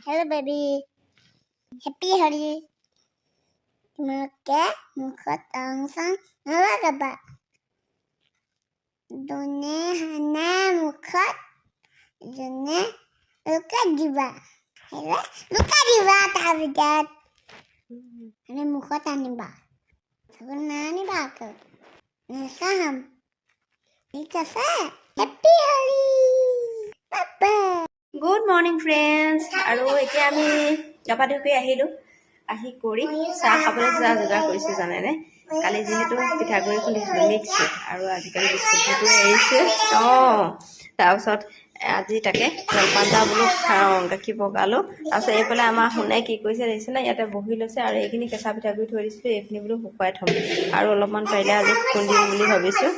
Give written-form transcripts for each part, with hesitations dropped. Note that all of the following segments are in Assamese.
Hello, baby. Happy Holi. Maka muka tangsang nalagaba. Done hana muka. Done luka jiwa. Hello, luka jiwa tabidat. Hana muka taniba. Sebenarnya bagus. Nasaham. Ikafa. Happy Holi. Bye. Good morning friends আৰু এতিয়া আমি গপাধুকৈ আহিলো আহি কৰি চাহ খাবলৈ যোগাৰ কৰিছো জানেনে কালি যেহেতু পিঠাগুৰি খুন্দিছিলো মিক্সি আৰু আজিকালি বিস্কুটটো এৰিছে তাৰপিছত আজি তাকে জলপান এটা বোলো খাওঁ গাখীৰ পগালো তাৰপিছত এইফালে আমাৰ শুনাই কি কৰিছে দেখিছেনে ইয়াতে বহি লৈছে আৰু এইখিনি কেঁচা পিঠাগুৰি থৈ দিছিলোঁ এইখিনি বোলো শুকুৱাই থ'ম আৰু অলপমান পাৰিলে আজি খুন্দিম বুলি ভাবিছোঁ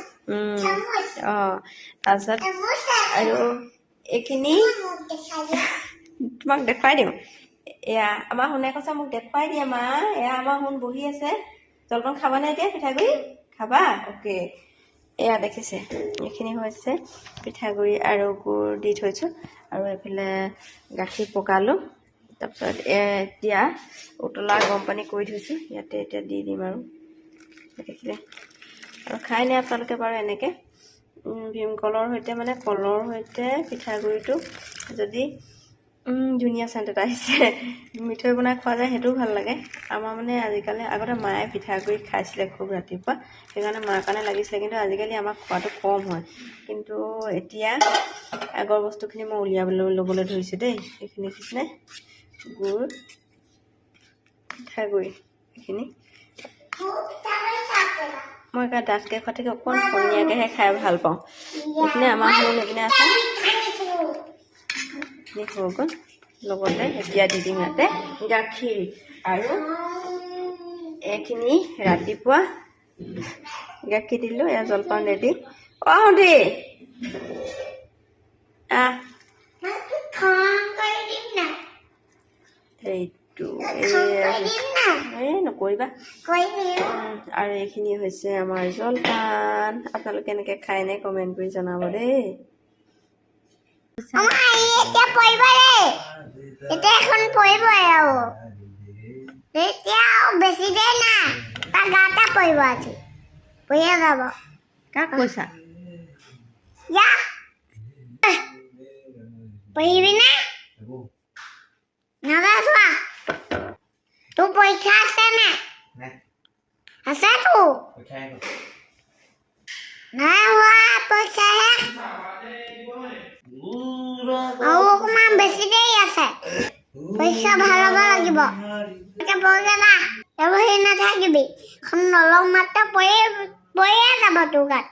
তাৰপিছত আৰু এইখিনি তোমাক দেখুৱাই দিওঁ এয়া আমাৰ শুনে কৈছে মোক দেখুৱাই দিয়ে মা এয়া আমাৰ শুন বহি আছে জলপান খাবানে এতিয়া পিঠাগুৰি খাবা অ'কে এয়া দেখিছে এইখিনি হৈছে পিঠাগুৰি আৰু গুড় দি থৈছোঁ আৰু এইফালে গাখীৰ পগালোঁ তাৰপিছত এতিয়া উতলা গৰম পানী কৰি থৈছোঁ ইয়াতে এতিয়া দি দিম আৰু দেখিলে আৰু খাই নে আপোনালোকে বাৰু এনেকৈ ভীমকলৰ সৈতে মানে কলৰ সৈতে পিঠাগুড়িটো যদি ধুনীয়া চেণ্ট এটা আহিছে মিঠৈ বনাই খোৱা যায় সেইটোও ভাল লাগে আমাৰ মানে আজিকালি আগতে মায়ে পিঠাগুড়ি খাইছিলে খুব ৰাতিপুৱা সেইকাৰণে মাৰ কাৰণে লাগিছিলে কিন্তু আজিকালি আমাক খোৱাটো কম হয় কিন্তু এতিয়া আগৰ বস্তুখিনি মই উলিয়াবলৈ ল'বলৈ ধৰিছোঁ দেই এইখিনি দেখিছেনে গুড় পিঠাগুড়ি এইখিনি মই একে ডাঠকৈ খোৱাতকৈ অকণ পনীয়াকৈহে খাই ভাল পাওঁ এইখিনি আমাৰ শুন এইপিনে আছে হৈ গ'ল লগতে এতিয়া দি দিম ইয়াতে গাখীৰ আৰু এইখিনি ৰাতিপুৱা গাখীৰ দিলোঁ এয়া জলপান ৰেডি দেই এইটো নকৰিবা আৰু এইখিনি হৈছে আমাৰ জলপান আপোনালোকে এনেকৈ খাই নে কমেণ্ট কৰি জনাব দেই বেছি দেৰি নাই তাৰ গাতে পৰিব আজি পৰিয়ে যাব কাক কৈছা পঢ়িবি নে নাযাওঁ তোৰ পৰীক্ষা আছে নে আছে তোৰ নাই হোৱা পৰীক্ষা আৰু অকণমান বেছি দেৰি আছে পৰীক্ষা ভাল হ'ব লাগিব পঢ়িলে না এইবোৰ হেৰি নাথাকিবি এখন নলং মাত্ৰ পৰিয়ে যাব তোৰ গাত